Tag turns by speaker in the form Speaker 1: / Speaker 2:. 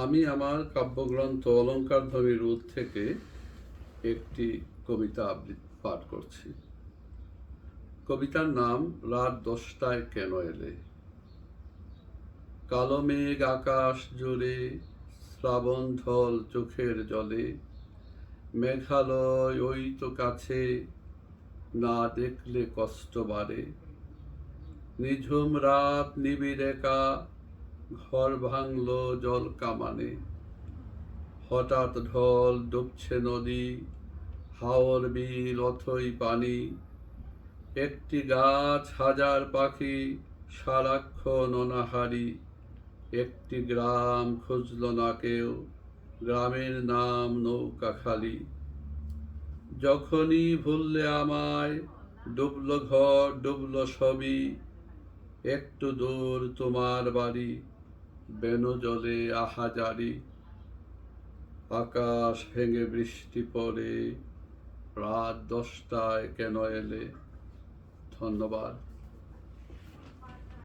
Speaker 1: আমি আমার কাব্যগ্রন্থ অলঙ্কারধ্বনি রোধ থেকে একটি কবিতা আবৃত্তি পাঠ করছি। কবিতার নাম রাত 10টায় কেন এলে। কালো মেঘ আকাশ জুড়ে, শ্রাবণ ঢল চোখের জলে, মেঘালয় ওই তো কাছে, না দেখলে কষ্ট বাড়ে। নিঝুম রাত নিবিড় একা, ঘর ভাঙল জল কামানে। হঠাৎ ঢল ডুবছে নদী, হাওর বিল অথই পানি। একটি গাছ হাজার পাখি, সারাক্ষণ অনাহারি। একটি গ্রাম খুঁজল না কেউ, গ্রামের নাম নৌকাখালি। যখনই ভুললে আমায়, ডুবল ঘর ডুবল সবই। একটু দূর তোমার বাড়ি, বেনু জলে আহাজারি। আকাশ ভেঙে বৃষ্টি পড়ে, রাত 10টায় কেন এলে। ধন্যবাদ।